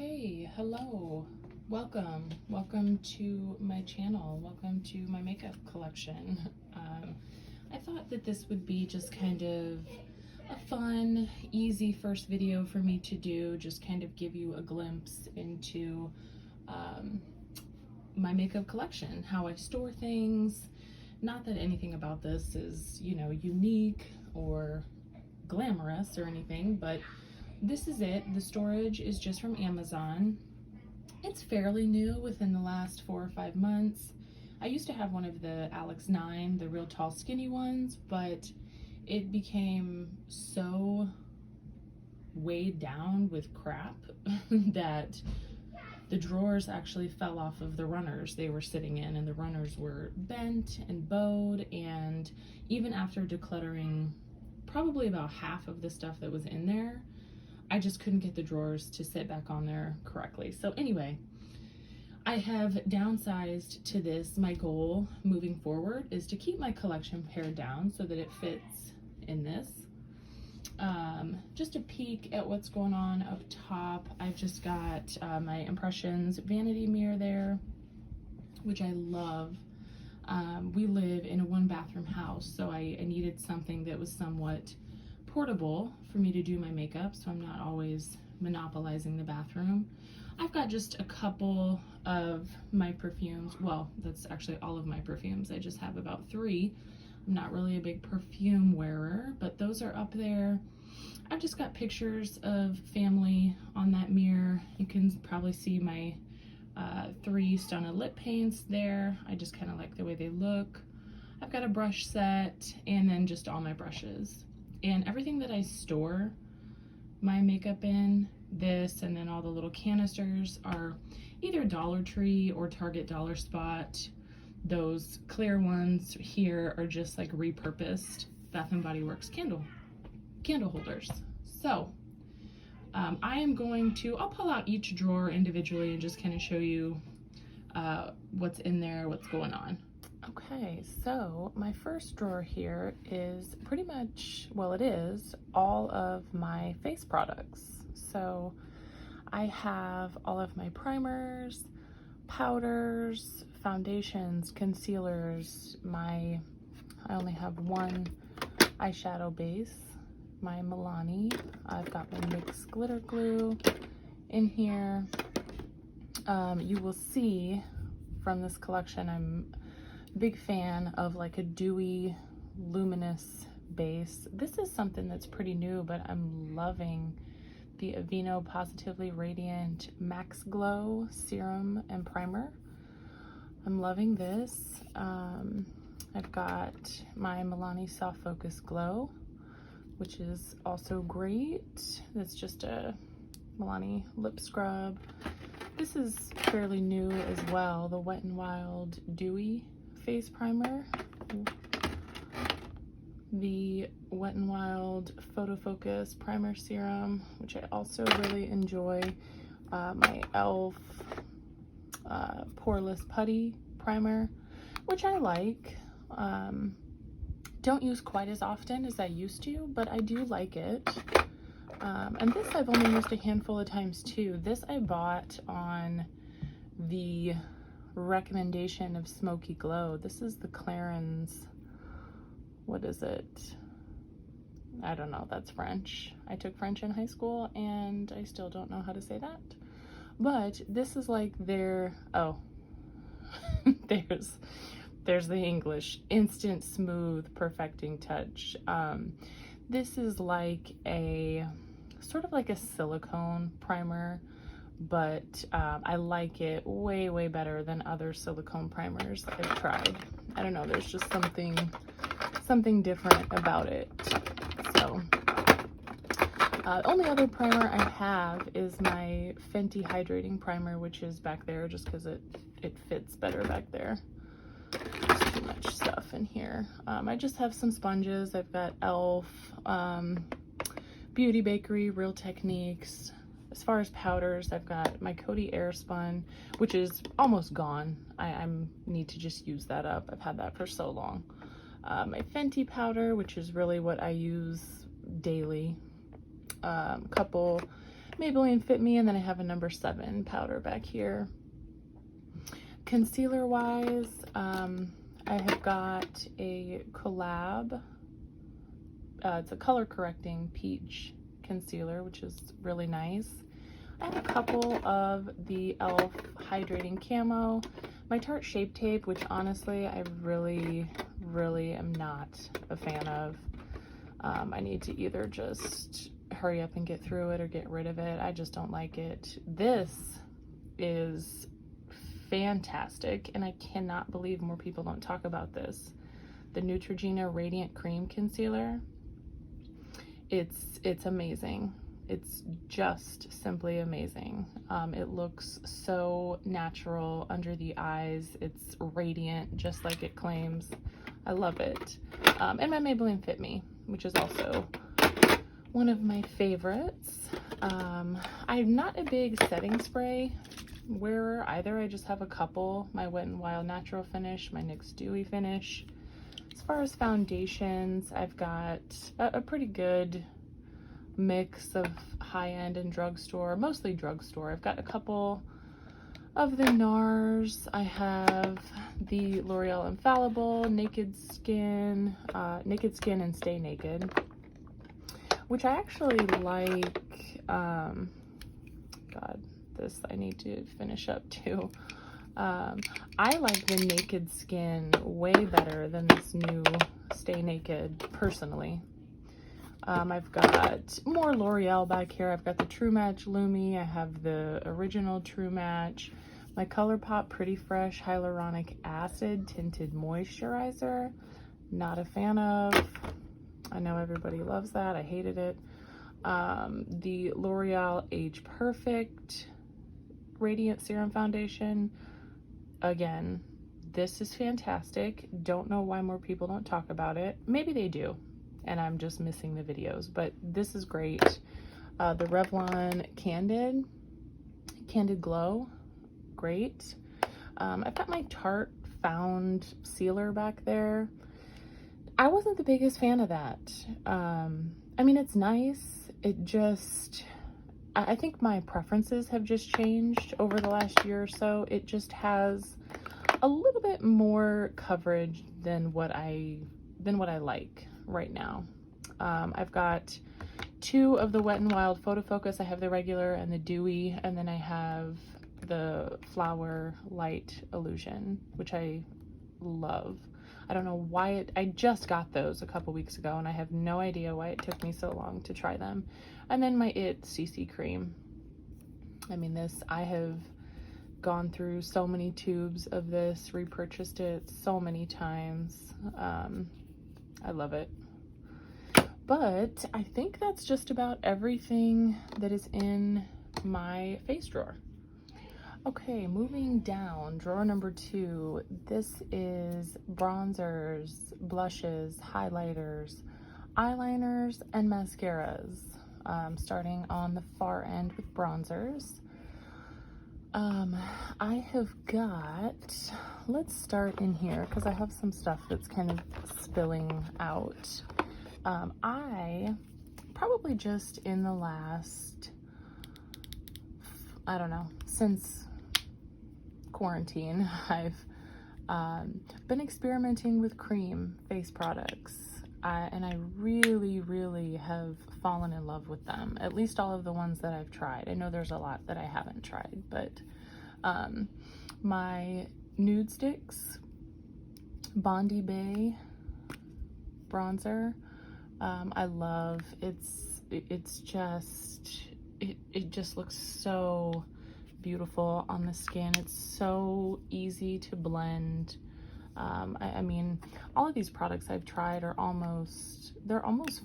Okay, hello, welcome to my channel, welcome to my makeup collection. I thought that this would be just kind of a fun, easy first video for me to do, just kind of give you a glimpse into my makeup collection, how I store things. Not that anything about this is, you know, unique or glamorous or anything, but this is it. The storage is just from Amazon. It's fairly new, within the last 4 or 5 months. I used to have one of the Alex 9, the real tall skinny ones, but it became so weighed down with crap that the drawers actually fell off of the runners they were sitting in, and the runners were bent and bowed, and even after decluttering probably about half of the stuff that was in there, I just couldn't get the drawers to sit back on there correctly. So anyway, I have downsized to this. My goal moving forward is to keep my collection pared down so that it fits in this. Just a peek at what's going on up top. I've just got my Impressions vanity mirror there, which I love. We live in a 1-bathroom house, so I needed something that was somewhat portable for me to do my makeup, so I'm not always monopolizing the bathroom. I've got just a couple of my perfumes. Well, that's actually all of my perfumes. I just have about 3. I'm not really a big perfume wearer, but those are up there. I've just got pictures of family on that mirror. You can probably see my 3 Stunna lip paints there. I just kind of like the way they look. I've got a brush set, and then just all my brushes. And everything that I store my makeup in, this and then all the little canisters, are either Dollar Tree or Target Dollar Spot. Those clear ones here are just like repurposed Bath & Body Works candle holders. So I am going to, I'll pull out each drawer individually and just kind of show you what's in there, what's going on. Okay, so my first drawer here is pretty much, well, it is all of my face products. So I have all of my primers, powders, foundations, concealers, I only have one eyeshadow base, my Milani. I've got my NYX glitter glue in here. You will see from this collection, I'm big fan of like a dewy, luminous base. This is something that's pretty new, but I'm loving the Aveeno Positively Radiant Max Glow Serum and Primer. I'm loving this. I've got my Milani Soft Focus Glow, which is also great. That's just a Milani lip scrub. This is fairly new as well, the Wet n Wild Dewy Face Primer. The Wet n Wild Photo Focus Primer Serum, which I also really enjoy. My e.l.f. Poreless Putty Primer, which I like. Don't use quite as often as I used to, but I do like it. And this I've only used a handful of times too. This I bought on the recommendation of Smoky Glow. This is the Clarins, what is it? I don't know, that's French. I took French in high school and I still don't know how to say that. But this is like their, oh, there's the English, Instant Smooth Perfecting Touch. This is like a, sort of like a silicone primer, but I like it way, way better than other silicone primers I've tried. I don't know, there's just something different about it. So, only other primer I have is my Fenty Hydrating Primer, which is back there just because it fits better back there. There's too much stuff in here. I just have some sponges. I've got e.l.f., Beauty Bakery, Real Techniques. As far as powders, I've got my Cody Airspun, which is almost gone. I need to just use that up. I've had that for so long. My Fenty powder, which is really what I use daily. A couple Maybelline Fit Me, and then I have a number 7 powder back here. Concealer wise, I have got a collab. It's a color correcting peach concealer, which is really nice. I have a couple of the e.l.f. hydrating camo. My Tarte Shape Tape, which honestly I really am not a fan of. I need to either just hurry up and get through it or get rid of it. I just don't like it. This is fantastic, and I cannot believe more people don't talk about this. The Neutrogena Radiant Cream Concealer. It's amazing. It's just simply amazing. It looks so natural under the eyes. It's radiant, just like it claims. I love it. And my Maybelline Fit Me, which is also one of my favorites. I'm not a big setting spray wearer either. I just have a couple. My Wet n Wild Natural Finish, my NYX Dewy Finish. As far as foundations, I've got a pretty good mix of high-end and drugstore, mostly drugstore. I've got a couple of the NARS. I have the L'Oreal Infallible, Naked Skin and Stay Naked, which I actually like. God, this I need to finish up too. I like the Naked Skin way better than this new Stay Naked, personally. I've got more L'Oreal back here. I've got the True Match Lumi. I have the original True Match. My Colourpop Pretty Fresh Hyaluronic Acid Tinted Moisturizer. Not a fan of. I know everybody loves that. I hated it. The L'Oreal Age Perfect Radiant Serum Foundation. Again, this is fantastic. Don't know why more people don't talk about it. Maybe they do, and I'm just missing the videos, but this is great. The Revlon Candid Glow, great. I've got my Tarte Found Sealer back there. I wasn't the biggest fan of that. I mean, it's nice. It just, I think my preferences have just changed over the last year or so. It just has a little bit more coverage than what I like right now. I've got 2 of the Wet n Wild Photo Focus. I have the regular and the dewy, and then I have the Flower Light Illusion, which I love. I don't know why I just got those a couple weeks ago, and I have no idea why it took me so long to try them. And then my CC Cream. I mean, I have gone through so many tubes of this, repurchased it so many times. I love it. But I think that's just about everything that is in my face drawer. Okay, moving down, drawer number 2. This is bronzers, blushes, highlighters, eyeliners, and mascaras. Starting on the far end with bronzers. I have got, let's start in here because I have some stuff that's kind of spilling out. I probably just in the last, I don't know, since quarantine, I've been experimenting with cream face products, and I really have fallen in love with them, at least all of the ones that I've tried. I know there's a lot that I haven't tried, but my Nude Sticks Bondi Bay bronzer, I love. It just looks so beautiful on the skin. It's so easy to blend. I mean, all of these products I've tried are almost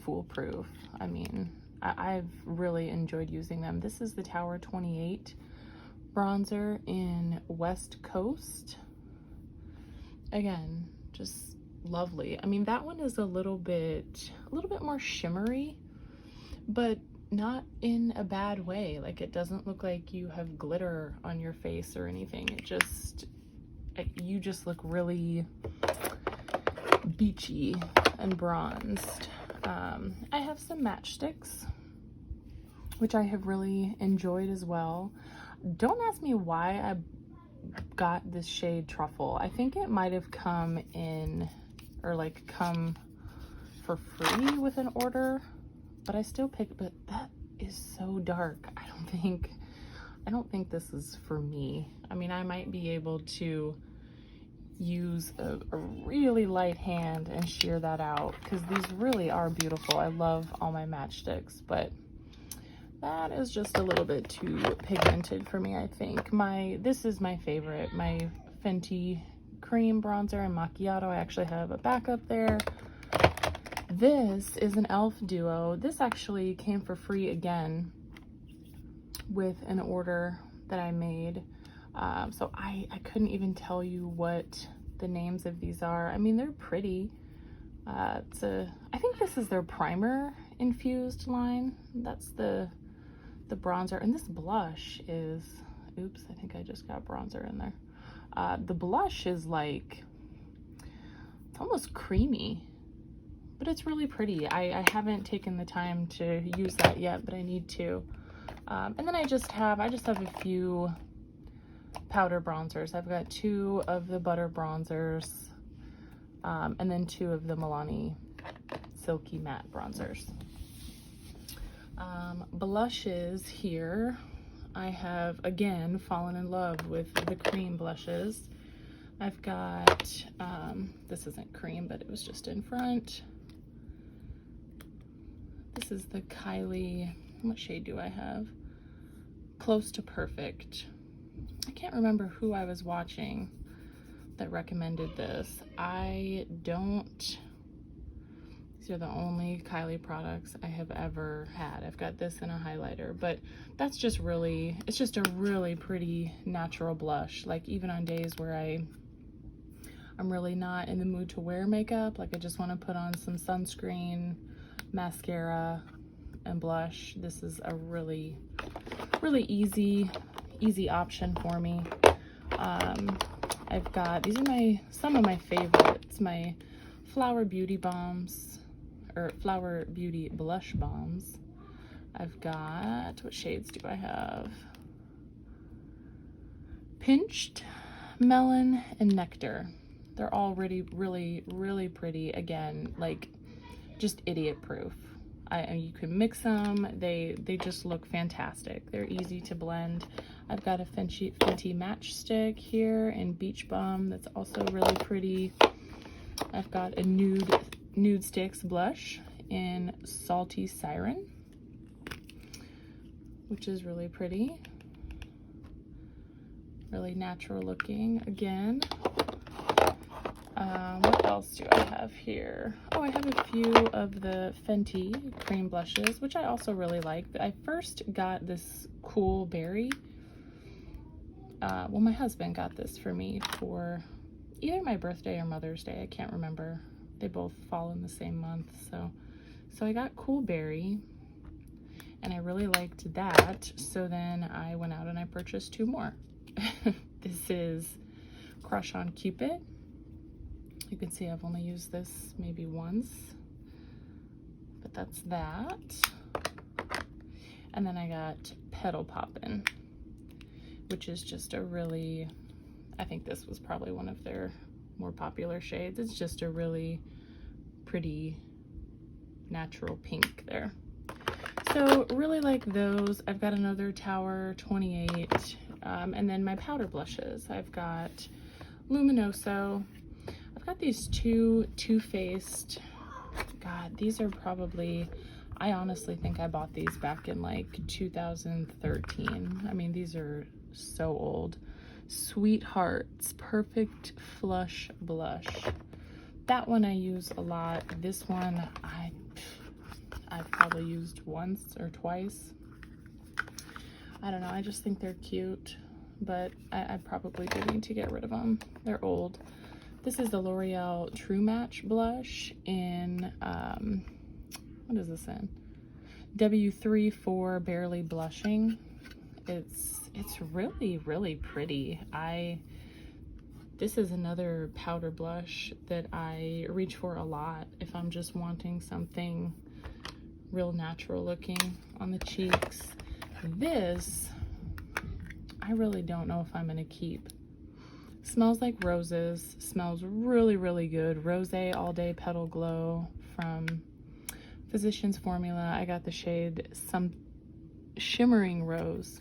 foolproof. I mean, I've really enjoyed using them. This is the Tower 28 bronzer in West Coast. Again, just lovely. I mean, that one is a little bit more shimmery, but not in a bad way. Like, it doesn't look like you have glitter on your face or anything. You just look really beachy and bronzed. I have some Matchsticks which I have really enjoyed as well. Don't ask me why I got this shade Truffle. I think it might have come in, or like come for free with an order, but I still picked, but that is so dark. I don't think this is for me. I mean, I might be able to use a really light hand and sheer that out, because these really are beautiful. I love all my matchsticks, but that is just a little bit too pigmented for me, I think. This is my favorite, my Fenty cream bronzer in Macchiato. I actually have a backup there. This is an e.l.f. duo. This actually came for free again with an order that I made. So I couldn't even tell you what the names of these are. I mean, they're pretty. I think this is their primer infused line. That's the bronzer. And this blush is, oops, I think I just got bronzer in there. The blush is like, it's almost creamy, but it's really pretty. I haven't taken the time to use that yet, but I need to. And then I just have a few powder bronzers. I've got 2 of the butter bronzers, and then 2 of the Milani Silky Matte bronzers. Blushes here, I have again fallen in love with the cream blushes. I've got, this isn't cream, but it was just in front. This is the Kylie, what shade do I have? Close to Perfect. I can't remember who I was watching that recommended this. These are the only Kylie products I have ever had. I've got this in a highlighter, but that's just really, it's just a really pretty natural blush. Like even on days where I'm really not in the mood to wear makeup, like I just want to put on some sunscreen, mascara, and blush. This is a really easy option for me. I've got, these are some of my favorites, my Flower Beauty Bombs, or Flower Beauty Blush Bombs. I've got, what shades do I have? Pinched, Melon, and Nectar. They're all really pretty. Again, like just idiot proof. You can mix them. They just look fantastic. They're easy to blend. I've got a Fenty Matchstick here in Beach Bum that's also really pretty. I've got a Nude Sticks blush in Salty Siren, which is really pretty. Really natural looking again. What else do I have here? Oh, I have a few of the Fenty cream blushes, which I also really like. I first got this Cool Berry. Well, my husband got this for me for either my birthday or Mother's Day. I can't remember. They both fall in the same month. So I got Cool Berry, and I really liked that. So then I went out and I purchased 2 more. This is Crush on Cupid. You can see I've only used this maybe once, but that's that. And then I got Petal Poppin', which is just a really, I think this was probably one of their more popular shades. It's just a really pretty natural pink there. So really like those. I've got another Tower 28, and then my powder blushes. I've got Luminoso. I've got these 2 Too Faced. God, these are probably, I honestly think I bought these back in like 2013. I mean, these are so old. Sweethearts Perfect Flush Blush. That one I use a lot. This one I've probably used once or twice. I don't know, I just think they're cute, but I probably do need to get rid of them. They're old. This is the L'Oreal True Match blush in, what is this in? W34 Barely Blushing. It's really pretty. This is another powder blush that I reach for a lot if I'm just wanting something real natural looking on the cheeks. This, I really don't know if I'm gonna keep. Smells like roses, smells really, really good. Rose All Day Petal Glow from Physicians Formula. I got the shade Some Shimmering Rose.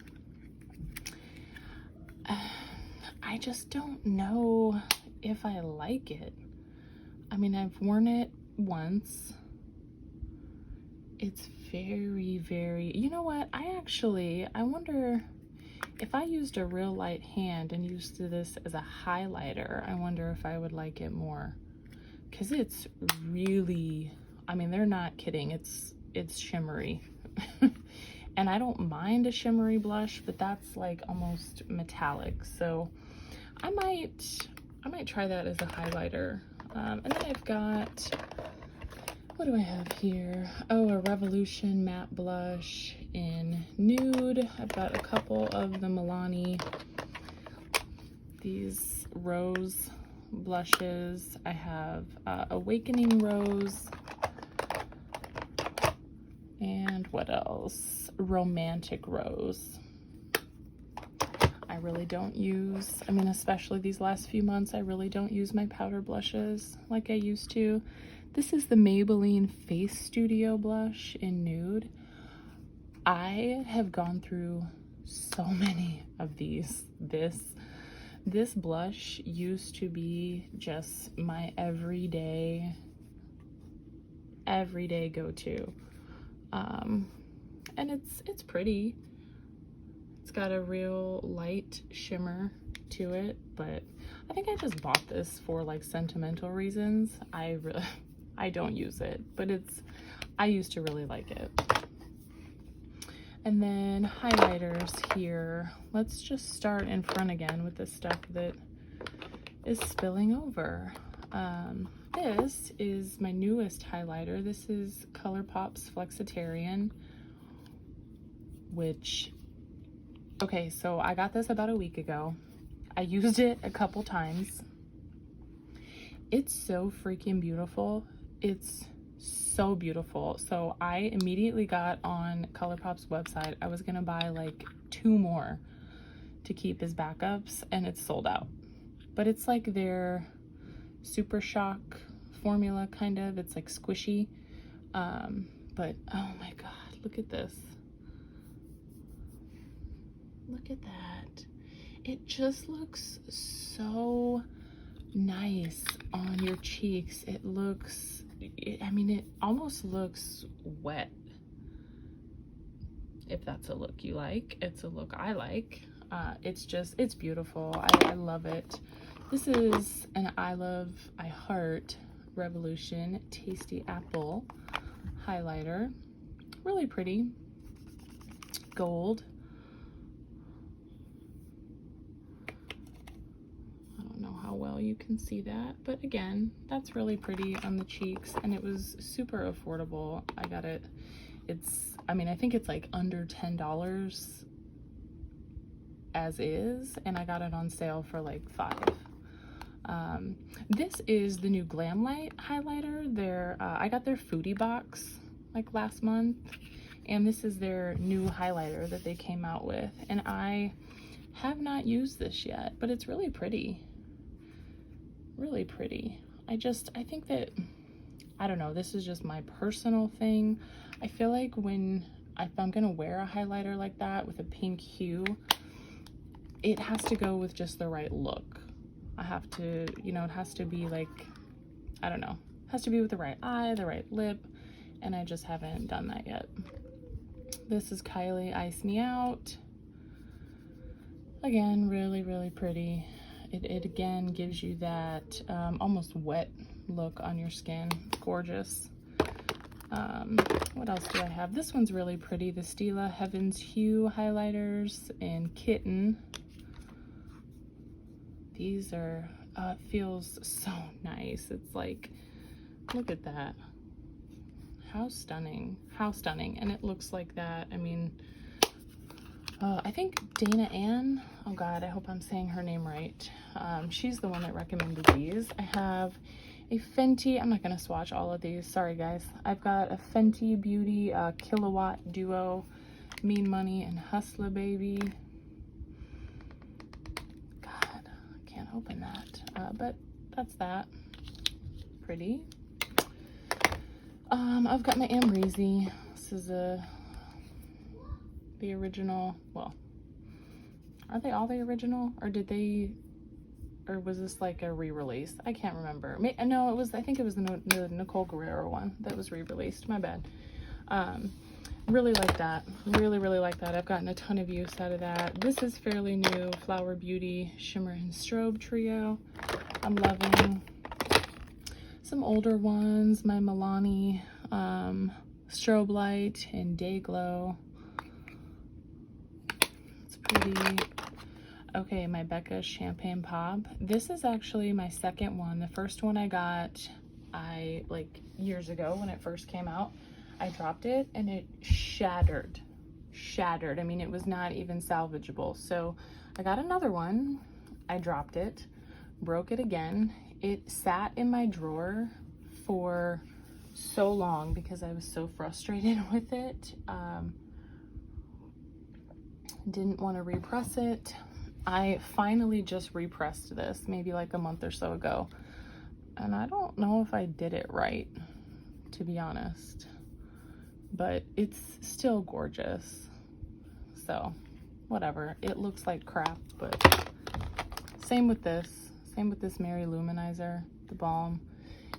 I just don't know if I like it. I mean, I've worn it once. It's very, very, you know what? I wonder if I used a real light hand and used this as a highlighter, I wonder if I would like it more. Cause it's really, I mean, they're not kidding. It's shimmery. And I don't mind a shimmery blush, but that's like almost metallic. So I might try that as a highlighter. And then I've got, what do I have here? Oh, a Revolution matte blush in Nude. I've got a couple of the Milani, these rose blushes. I have Awakening Rose. And what else? Romantic Rose. I really don't use, I mean, especially these last few months, I really don't use my powder blushes like I used to. This is the Maybelline Face Studio blush in Nude. I have gone through so many of these. This blush used to be just my everyday go-to. And it's pretty. It's got a real light shimmer to it, but I think I just bought this for like sentimental reasons. I don't use it, but I used to really like it. And then highlighters here. Let's just start in front again with the stuff that is spilling over. This is my newest highlighter. This is Colourpop's Flexitarian, which, okay, so I got this about a week ago. I used it a couple times. It's so freaking beautiful. It's so beautiful. So I immediately got on Colourpop's website. I was gonna buy like 2 more to keep as backups, and it's sold out. But it's like their Super Shock formula, kind of. It's like squishy. But oh my god, look at this. Look at that. It just looks so nice on your cheeks. It looks, I mean, it almost looks wet. If that's a look you like, it's a look I like. It's beautiful. I love it. This is an I Heart Revolution Tasty Apple highlighter. Really pretty. Gold. I don't know how well you can see that, but again, that's really pretty on the cheeks, and it was super affordable. I got it. I mean, I think it's like under $10 as is, and I got it on sale for like $5. This is the new Glam Light highlighter. I got their foodie box like last month, and this is their new highlighter that they came out with, and I have not used this yet, but it's really pretty. Really pretty. I think that, I don't know, this is just my personal thing. I feel like if I'm gonna wear a highlighter like that with a pink hue, it has to go with just the right look. I have to, you know, it has to be like, I don't know, it has to be with the right eye, the right lip, and I just haven't done that yet. This is Kylie Ice Me Out. Again, really, really pretty. It again gives you that almost wet look on your skin. Gorgeous. What else do I have? This one's really pretty. The Stila Heaven's Hue highlighters in Kitten. These are, it feels so nice. It's like, look at that. How stunning. How stunning. And it looks like that. I mean, I think Dana Ann, oh god, I hope I'm saying her name right. She's the one that recommended these. I have a Fenty, I'm not going to swatch all of these, sorry guys. I've got a Fenty Beauty Kilowatt Duo, Mean Money and Hustler Baby. God, I can't open that, but that's that. Pretty. I've got my Amrezy. This is the original, well, are they all the original, or was this like a re-release? I can't remember. No, it was, I think it was the Nicole Guerrero one that was re-released, my bad. Really like that, really like that. I've gotten a ton of use out of that. This is fairly new, Flower Beauty Shimmer and Strobe Trio. I'm loving. Some older ones, my Milani Strobe Light and Day Glow. It's pretty. Okay, my Becca Champagne Pop. This is actually my second one. The first one I got, like years ago when it first came out, I dropped it and it shattered. I mean, it was not even salvageable. So I got another one. I dropped it, broke it again. It sat in my drawer for so long because I was so frustrated with it. Didn't want to repress it. I finally just repressed this maybe like a month or so ago. And I don't know if I did it right, to be honest. But it's still gorgeous. So, whatever. It looks like crap, but same with this. Same with this Mary Luminizer, the Balm.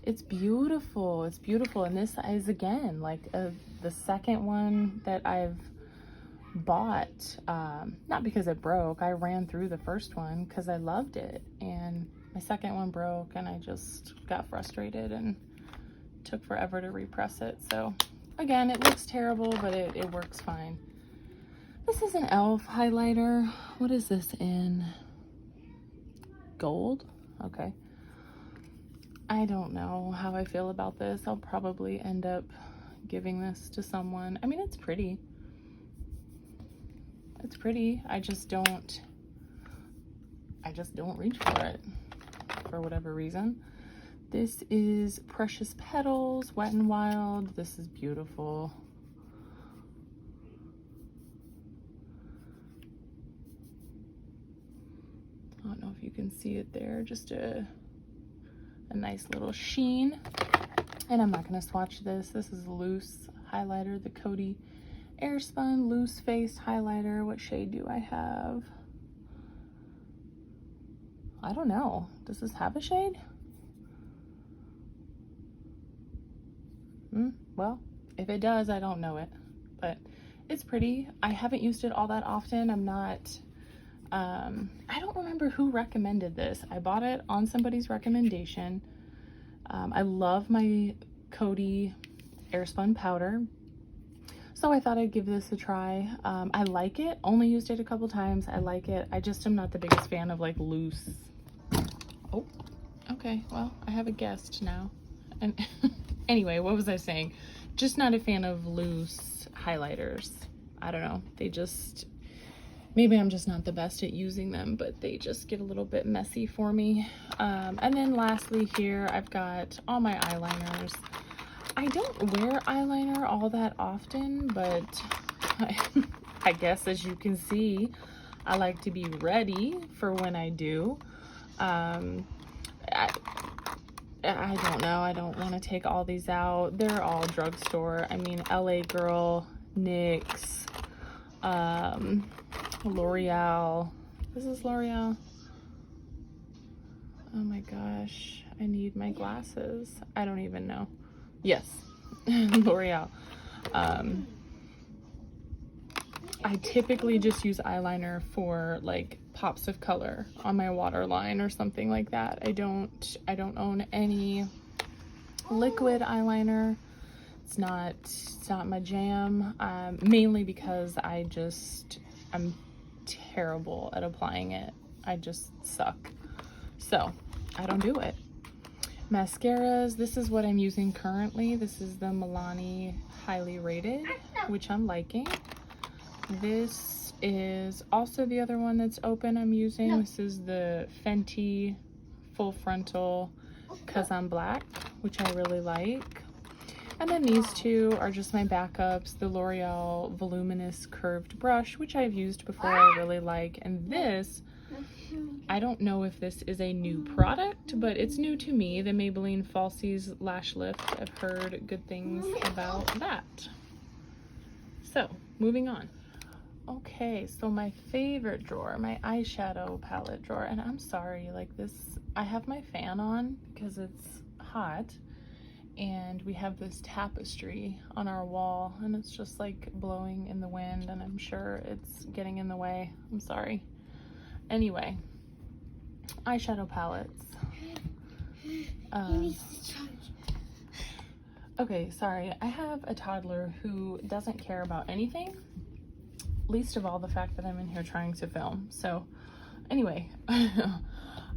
It's beautiful. It's beautiful. And this is, again, like the second one that I've bought. Not because it broke. I ran through the first one because I loved it. And my second one broke and I just got frustrated and took forever to repress it. So, again, it looks terrible, but it works fine. This is an e.l.f. highlighter. What is this in? Gold? Okay. I don't know how I feel about this. I'll probably end up giving this to someone. I mean, it's pretty. It's pretty. I just don't reach for it for whatever reason. This is Precious Petals, Wet n Wild. This is beautiful. I don't know if you can see it there, just a nice little sheen. And I'm not going to swatch this. This is loose highlighter, the Cody Airspun Loose Face Highlighter. What shade do I have? I don't know. Does this have a shade? Well, if it does, I don't know it. But it's pretty. I haven't used it all that often. I'm not... I don't remember who recommended this. I bought it on somebody's recommendation. I love my Cody Airspun powder, so I thought I'd give this a try. I like it. Only used it a couple times. I like it. I just am not the biggest fan of like loose. Oh, okay. Well, I have a guest now. And anyway, what was I saying? Just not a fan of loose highlighters. I don't know. They just... Maybe I'm just not the best at using them, but they just get a little bit messy for me. And then lastly here, I've got all my eyeliners. I don't wear eyeliner all that often, but I guess as you can see, I like to be ready for when I do. I don't know. I don't want to take all these out. They're all drugstore. I mean, LA Girl, NYX, L'Oreal. This is L'Oreal. Oh my gosh, I need my glasses. I don't even know. Yes, L'Oreal. I typically just use eyeliner for like pops of color on my waterline or something like that. I don't own any liquid eyeliner. It's not my jam. Mainly because I'm terrible at applying it. I just suck. So I don't do it. Mascaras, this is what I'm using currently. This is the Milani Highly Rated, which I'm liking. This is also the other one that's open I'm using. This is the Fenty Full Frontal 'Cause I'm Black, which I really like. And then these two are just my backups. The L'Oreal Voluminous Curved Brush, which I've used before, I really like. And this, I don't know if this is a new product, but it's new to me. The Maybelline Falsies Lash Lift. I've heard good things about that. So, moving on. Okay, so my favorite drawer, my eyeshadow palette drawer. And I'm sorry, like this, I have my fan on because it's hot. And we have this tapestry on our wall and it's just like blowing in the wind and I'm sure it's getting in the way. I'm sorry. Anyway, eyeshadow palettes. Okay, sorry. I have a toddler who doesn't care about anything, least of all the fact that I'm in here trying to film. So anyway,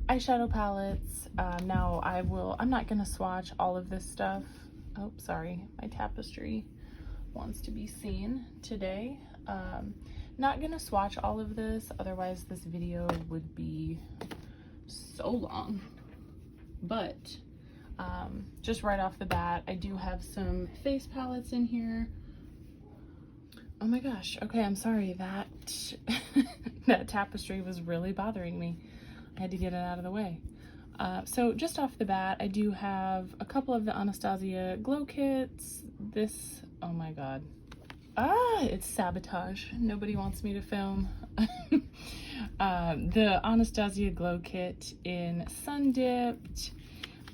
eyeshadow palettes. Now I'm not gonna swatch all of this stuff. Oh, sorry, my tapestry wants to be seen today. Not gonna swatch all of this, otherwise this video would be so long. But just right off the bat, I do have some face palettes in here. Oh my gosh, okay, I'm sorry, that that tapestry was really bothering me. I had to get it out of the way. So just off the bat, I do have a couple of the Anastasia Glow Kits. This, oh my god. It's sabotage. Nobody wants me to film. The Anastasia Glow Kit in Sun Dipped.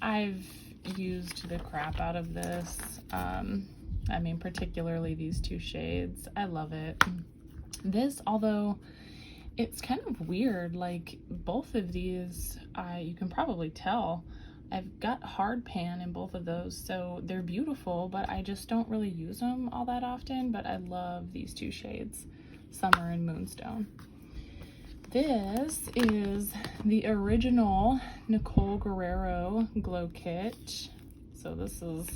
I've used the crap out of this. I mean, particularly these two shades. I love it. This, although it's kind of weird, like both of these, you can probably tell I've got hard pan in both of those, so they're beautiful, but I just don't really use them all that often. But I love these two shades, Summer and Moonstone. This is the original Nicole Guerrero Glow Kit. So this is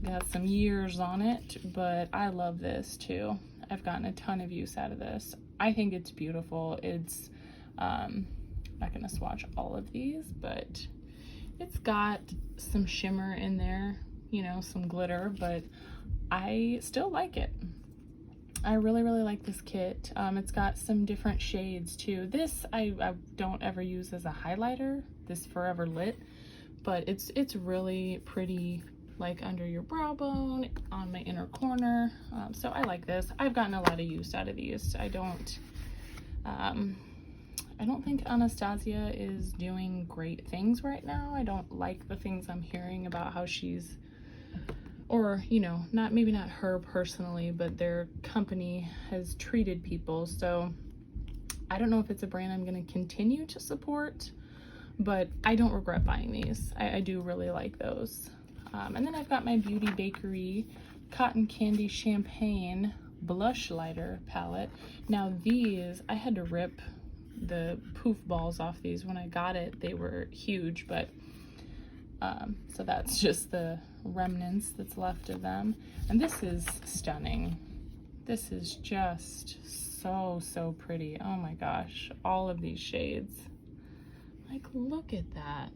got some years on it, but I love this too. I've gotten a ton of use out of this. I think it's beautiful. It's I'm not gonna swatch all of these, but it's got some shimmer in there, you know, some glitter, but I still like it. I really like this kit. It's got some different shades too. This I don't ever use as a highlighter, this Forever Lit, but it's really pretty, like under your brow bone, on my inner corner. So I like this. I've gotten a lot of use out of these. I don't think Anastasia is doing great things right now. I don't like the things I'm hearing about how she's, or, you know, maybe not her personally, but their company has treated people. So I don't know if it's a brand I'm going to continue to support, but I don't regret buying these. I do really like those. And then I've got my Beauty Bakery Cotton Candy Champagne Blush Lighter palette. Now these, I had to rip the poof balls off these when I got it. They were huge, but so that's just the remnants that's left of them. And this is stunning. This is just so pretty. Oh my gosh, all of these shades. Like, look at that.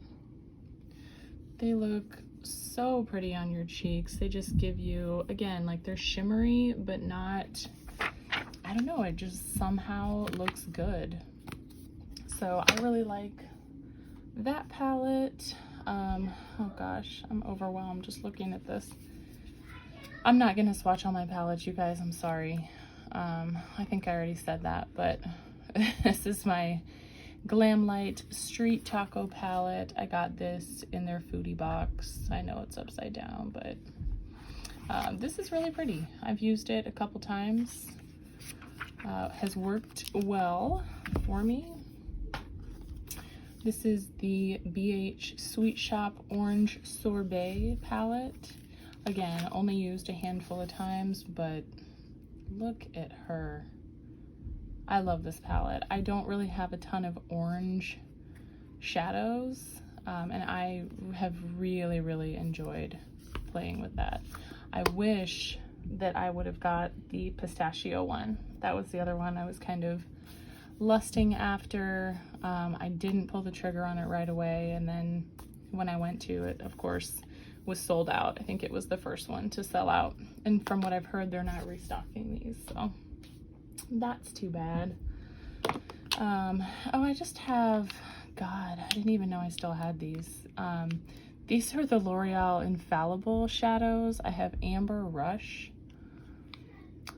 They look so pretty on your cheeks. They just give you, again, like they're shimmery, but not, I don't know, it just somehow looks good. So I really like that palette. Oh gosh, I'm overwhelmed just looking at this. I'm not gonna swatch all my palettes, you guys, I'm sorry. I think I already said that, but this is my Glam Light Street Taco palette. I got this in their foodie box. I know it's upside down, but this is really pretty. I've used it a couple times. Has worked well for me. This is the BH Sweet Shop Orange Sorbet palette. Again, only used a handful of times, but look at her. I love this palette. I don't really have a ton of orange shadows, and I have really enjoyed playing with that. I wish that I would have got the pistachio one. That was the other one I was kind of lusting after. I didn't pull the trigger on it right away, and then when I went to it, of course, was sold out. I think it was the first one to sell out. And from what I've heard, they're not restocking these, so that's too bad. Oh, I just have, God, I didn't even know I still had these. These are the L'Oreal Infallible shadows. I have Amber Rush,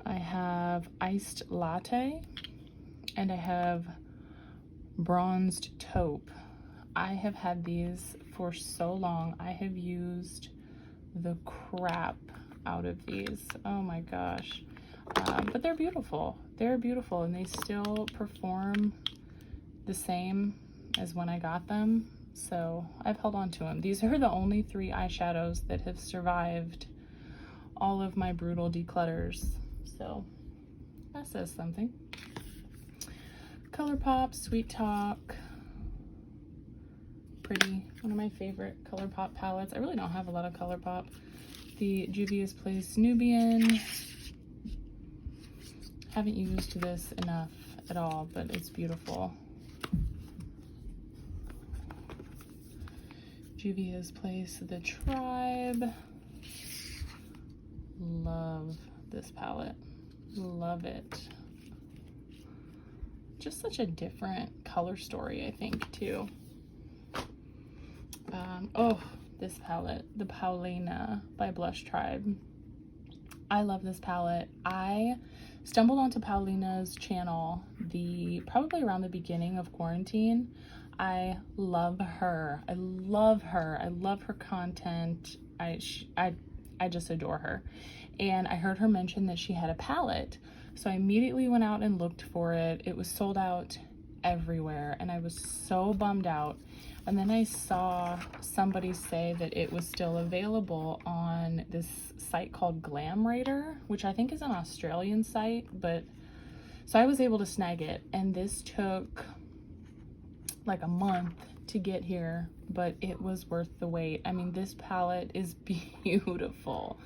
I have Iced Latte, and I have Bronzed Taupe. I have had these for so long. I have used the crap out of these. Oh my gosh. But they're beautiful. They're beautiful, and they still perform the same as when I got them. So I've held on to them. These are the only 3 eyeshadows that have survived all of my brutal declutters. So that says something. Colourpop Sweet Talk. Pretty. One of my favorite Colourpop palettes. I really don't have a lot of Colourpop. The Juvia's Place Nubian. Haven't used this enough at all, but it's beautiful. Juvia's Place The Tribe. Love this palette. Love it. Just such a different color story, I think, too. Oh, this palette, the Paulina by Blush Tribe. I love this palette. I stumbled onto Paulina's channel probably around the beginning of quarantine. I love her. I love her. I love her content. I just adore her. And I heard her mention that she had a palette. So I immediately went out and looked for it. It was sold out everywhere, and I was so bummed out. And then I saw somebody say that it was still available on this site called Glam Raider, which I think is an Australian site, so I was able to snag it, and this took like a month to get here, but it was worth the wait. I mean, this palette is beautiful.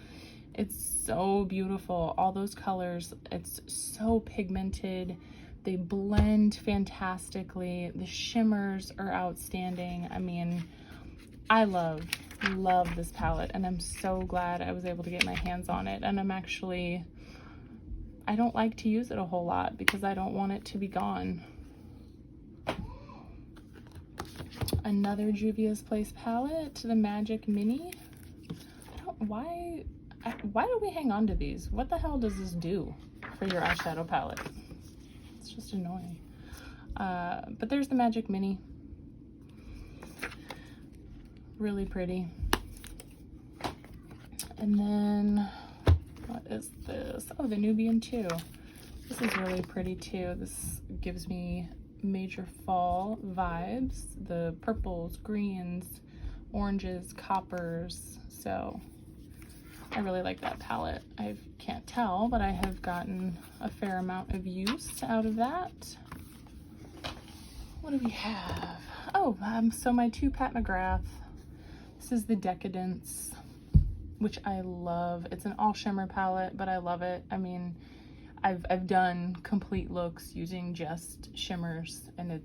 It's so beautiful. All those colors, it's so pigmented. They blend fantastically. The shimmers are outstanding. I mean, I love this palette, and I'm so glad I was able to get my hands on it. And I don't like to use it a whole lot because I don't want it to be gone. Another Juvia's Place palette, the Magic Mini. Why do we hang on to these? What the hell does this do for your eyeshadow palette? It's just annoying. But there's the Magic Mini. Really pretty. And then, what is this? Oh, the Nubian 2. This is really pretty too. This gives me major fall vibes. The purples, greens, oranges, coppers. So I really like that palette. I can't tell, but I have gotten a fair amount of use out of that. What do we have? Oh, so my 2 Pat McGrath. This is the Decadence, which I love. It's an all shimmer palette, but I love it. I mean, I've done complete looks using just shimmers, and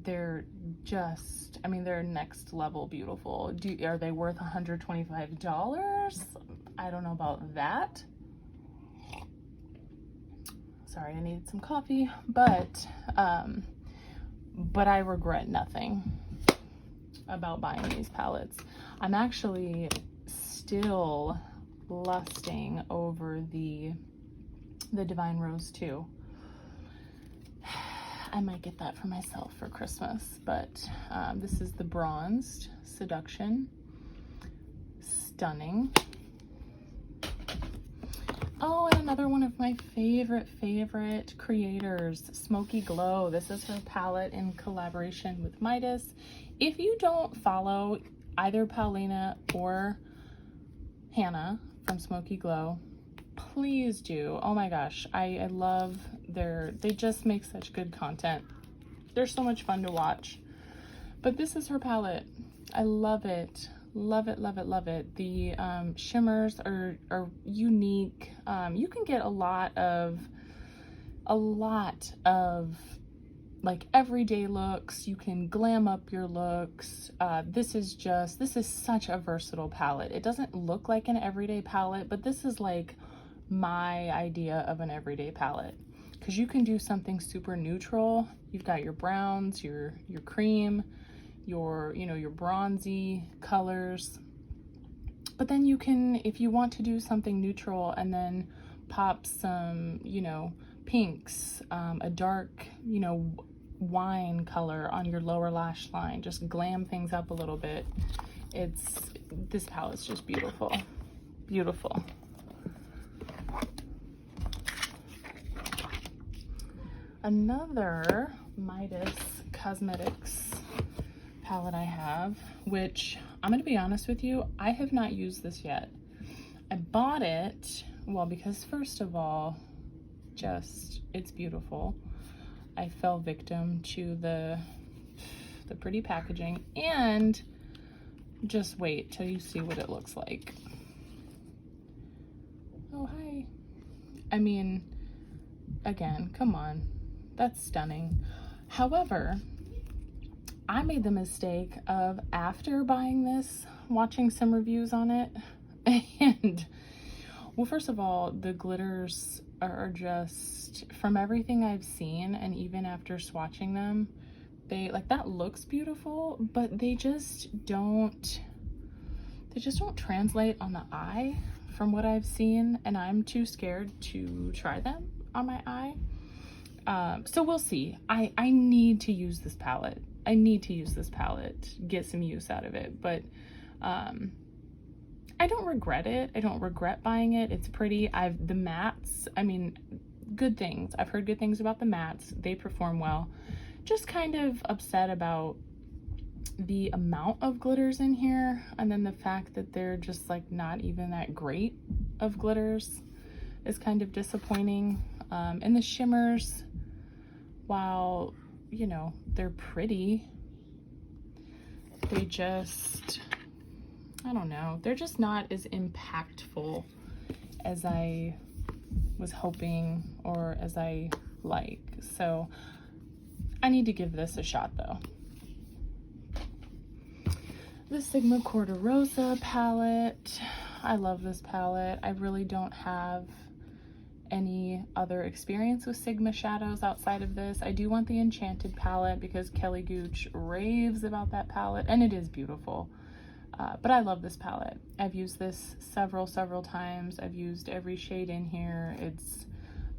they're just, I mean, they're next level beautiful. Are they worth $125? I don't know about that. Sorry, I needed some coffee, but I regret nothing about buying these palettes. I'm actually still lusting over the Divine Rose 2. I might get that for myself for Christmas, but this is the Bronzed Seduction. Stunning. Oh, and another one of my favorite creators, Smoky Glow. This is her palette in collaboration with Midas. If you don't follow either Paulina or Hannah from Smoky Glow, please do. Oh my gosh, I love they just make such good content. They're so much fun to watch. But this is her palette. I love it. Love it, love it, love it. The shimmers are unique. You can get a lot of like everyday looks. You can glam up your looks. This is such a versatile palette. It doesn't look like an everyday palette, but this is like my idea of an everyday palette, because you can do something super neutral. You've got your browns, your cream, your, you know, your bronzy colors, but then you can, if you want to do something neutral and then pop some, you know, pinks, a dark, you know, wine color on your lower lash line, just glam things up a little bit. This palette's just beautiful, beautiful. Another Midas Cosmetics palette I have, which I'm going to be honest with you, I have not used this yet. I bought it, well, because first of all, just, it's beautiful. I fell victim to the pretty packaging, and just wait till you see what it looks like. Oh, hi. I mean, again, come on. That's stunning. However, I made the mistake of, after buying this, watching some reviews on it, and, well, first of all, the glitters are just, from everything I've seen, and even after swatching them, they, like, that looks beautiful, but they just don't translate on the eye from what I've seen, and I'm too scared to try them on my eye. So we'll see. I need to use this palette. I need to use this palette, get some use out of it, but I don't regret it. I don't regret buying it. It's pretty. The mattes, I mean, good things. I've heard good things about the mattes. They perform well. Just kind of upset about the amount of glitters in here, and then the fact that they're just like not even that great of glitters is kind of disappointing. And the shimmers, while, you know, they're pretty, they just, I don't know, they're just not as impactful as I was hoping or as I like. So I need to give this a shot though. The Sigma Corda Rosa palette. I love this palette. I really don't have any other experience with Sigma shadows outside of this. I do want the Enchanted palette because Kelly Gooch raves about that palette, and it is beautiful. But I love this palette. I've used this several times. I've used every shade in here.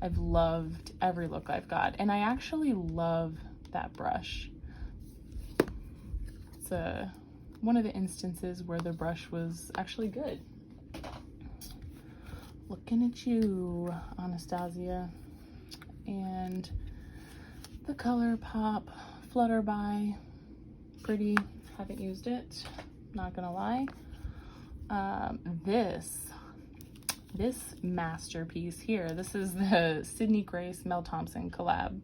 I've loved every look I've got, and I actually love that brush. It's one of the instances where the brush was actually good. Looking at you, Anastasia. And the Colourpop Flutterby, pretty. Haven't used it, not gonna lie. This masterpiece here, this is the Sydney Grace Mel Thompson collab.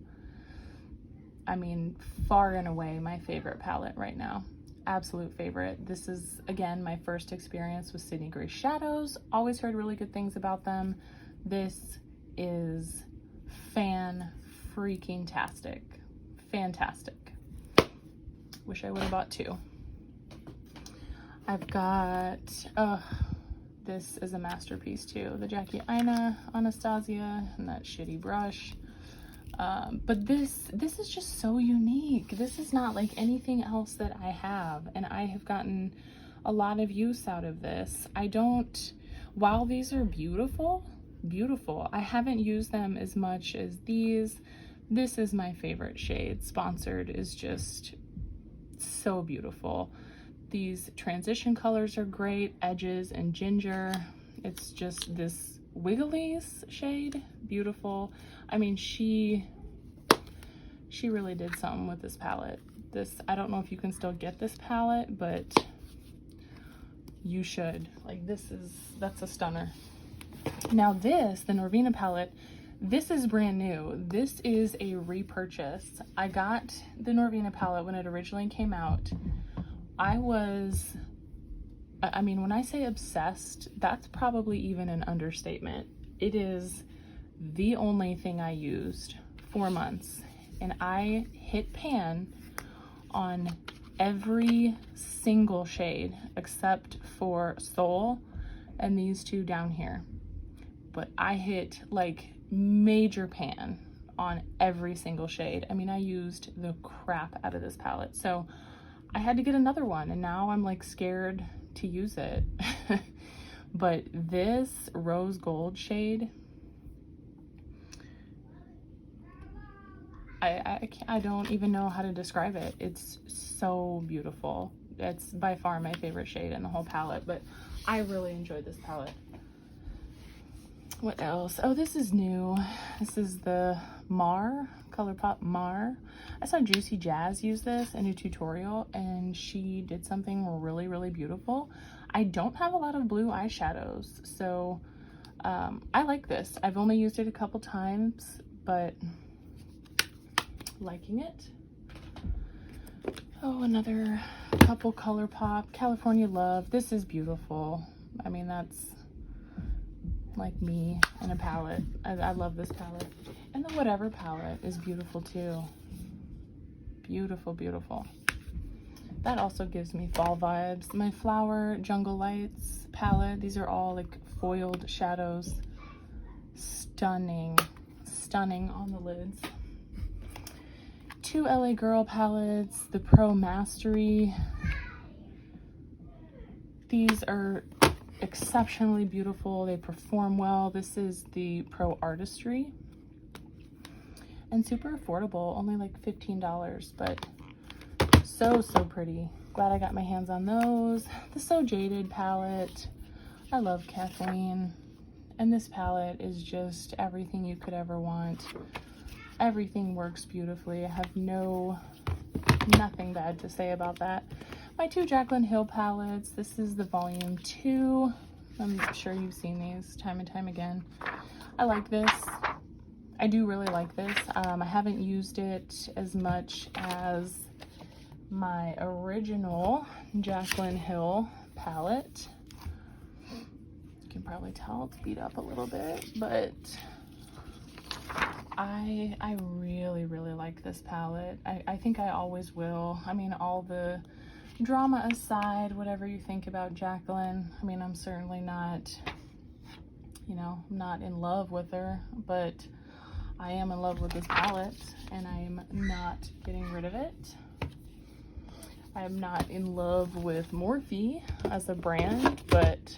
I mean, far and away my favorite palette right now. Absolute favorite. This is, again, my first experience with Sydney Grace shadows. Always heard really good things about them. This is fan-freaking-tastic. Fantastic. Wish I would have bought two. I've got, this is a masterpiece too. The Jackie Aina Anastasia and that shitty brush. But this is just so unique. This is not like anything else that I have, and I have gotten a lot of use out of this. While these are beautiful, I haven't used them as much as these. This is my favorite shade. Sponsored is just so beautiful. These transition colors are great, edges and ginger. It's just this Wigglies shade, beautiful. I mean, she really did something with this palette. I don't know if you can still get this palette, but you should. Like, that's a stunner. Now this, the Norvina palette, this is brand new. This is a repurchase. I got the Norvina palette when it originally came out. I mean, when I say obsessed, that's probably even an understatement. It is the only thing I used for months, and I hit pan on every single shade except for Soul and these two down here. But I hit like major pan on every single shade. I mean, I used the crap out of this palette. So I had to get another one, and now I'm like scared to use it. But this rose gold shade, I don't even know how to describe it. It's so beautiful. It's by far my favorite shade in the whole palette, but I really enjoyed this palette. What else? Oh, this is new. This is the Colourpop Mar. I saw Juicy Jazz use this in a tutorial, and she did something really, really beautiful. I don't have a lot of blue eyeshadows, so I like this. I've only used it a couple times, but liking it. Oh, another couple Colourpop California Love. This is beautiful. I mean, that's like me in a palette. I love this palette. And the Whatever palette is beautiful too. Beautiful, beautiful. That also gives me fall vibes. My Flower Jungle Lights palette. These are all like foiled shadows. Stunning. Stunning on the lids. Two LA Girl palettes. The Pro Mastery. These are exceptionally beautiful. They perform well. This is the Pro Artistry. And super affordable. Only like $15, but so pretty. Glad I got my hands on those. The So Jaded palette. I love Kathleen. And this palette is just everything you could ever want. Everything works beautifully. I have nothing bad to say about that. My two Jaclyn Hill palettes. This is the volume 2. I'm sure you've seen these time and time again. I like this. I do really like this. I haven't used it as much as my original Jaclyn Hill palette. You can probably tell it's beat up a little bit, but I really like this palette. I think I always will. I mean, all the drama aside, whatever you think about Jaclyn, I mean, I'm certainly not, you know, not in love with her, but I am in love with this palette, and I'm not getting rid of it. I am not in love with Morphe as a brand, but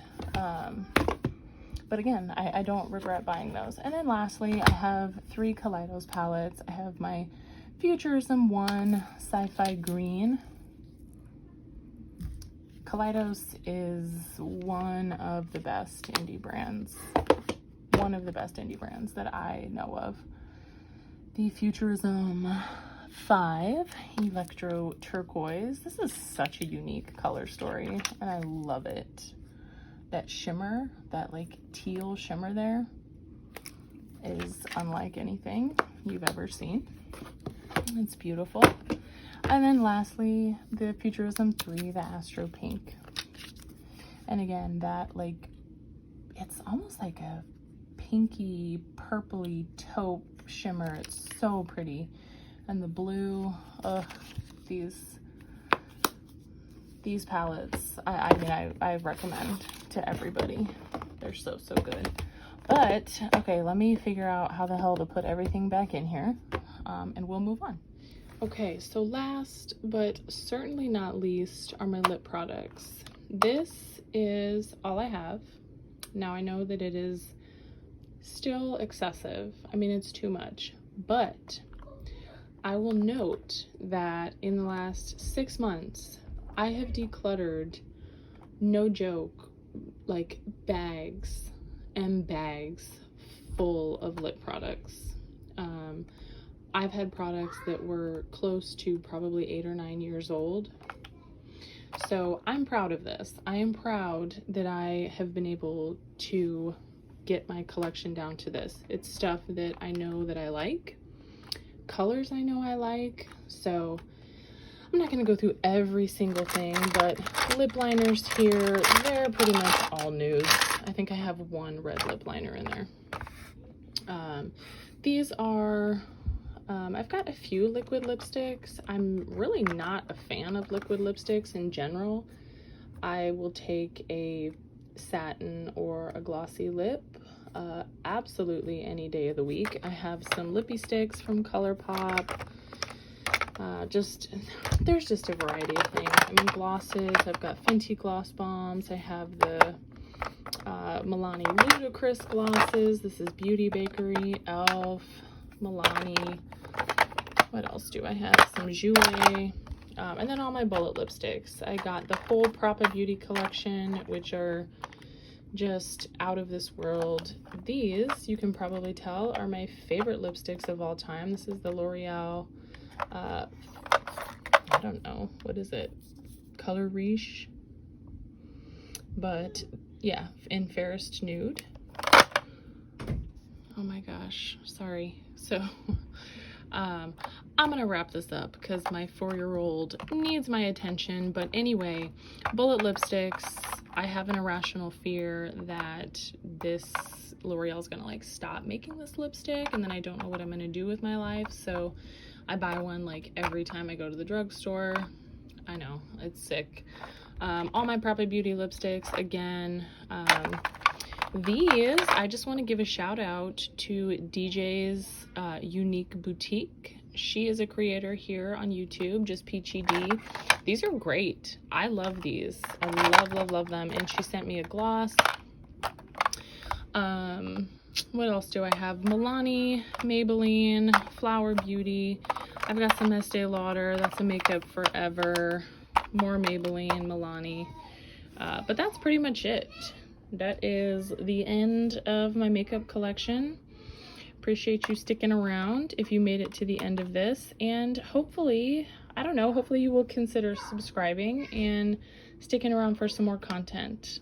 again, I don't regret buying those. And then lastly, I have 3 Kaleidos palettes. I have my Futurism 1 Sci-Fi Green. Kaleidos is one of the best indie brands. One of the best indie brands that I know of. The Futurism 5 Electro Turquoise. This is such a unique color story, and I love it. That shimmer, that like teal shimmer there, is unlike anything you've ever seen. It's beautiful. And then lastly, the Futurism 3, the Astro Pink. And again, that like, it's almost like a pinky, purpley taupe shimmer. It's so pretty. And the blue, these palettes, I recommend to everybody. They're so good. But, okay, let me figure out how the hell to put everything back in here, and we'll move on. Okay, so last but certainly not least are my lip products. This is all I have. Now I know that it is still excessive. I mean, it's too much, but I will note that in the last 6 months, I have decluttered, no joke, like bags and bags full of lip products. I've had products that were close to probably 8 or 9 years old. So I'm proud of this. I am proud that I have been able to get my collection down to this. It's stuff that I know that I like, colors I know I like. So I'm not going to go through every single thing, but lip liners here, they're pretty much all nudes. I think I have one red lip liner in there. These are I've got a few liquid lipsticks. I'm really not a fan of liquid lipsticks in general. I will take a satin or a glossy lip absolutely any day of the week. I have some lippy sticks from Colourpop. There's just a variety of things. I mean, glosses. I've got Fenty gloss bombs. I have the Milani Ludicrous glosses. This is Beauty Bakery, Elf, Milani. What else do I have? Some Jouer. And then all my bullet lipsticks. I got the whole Propa Beauty collection, which are just out of this world. These, you can probably tell, are my favorite lipsticks of all time. This is the L'Oreal, I don't know, what is it? Color Riche. But yeah, in Fairest Nude. Oh my gosh, sorry. So, I'm gonna wrap this up because my 4-year-old needs my attention. But anyway, bullet lipsticks. I have an irrational fear that this L'Oreal is gonna like stop making this lipstick, and then I don't know what I'm gonna do with my life. So I buy one like every time I go to the drugstore. I know, it's sick. All my Propa Beauty lipsticks again. These, I just want to give a shout out to DJ's Unique Boutique. She is a creator here on YouTube, just Peachy D. These are great. I love these. I love them. And she sent me a gloss. What else do I have? Milani, Maybelline, Flower Beauty. I've got some Estee Lauder. That's a Makeup Forever. More Maybelline, Milani. But that's pretty much it. That is the end of my makeup collection. Appreciate you sticking around if you made it to the end of this, and hopefully, I don't know, hopefully you will consider subscribing and sticking around for some more content.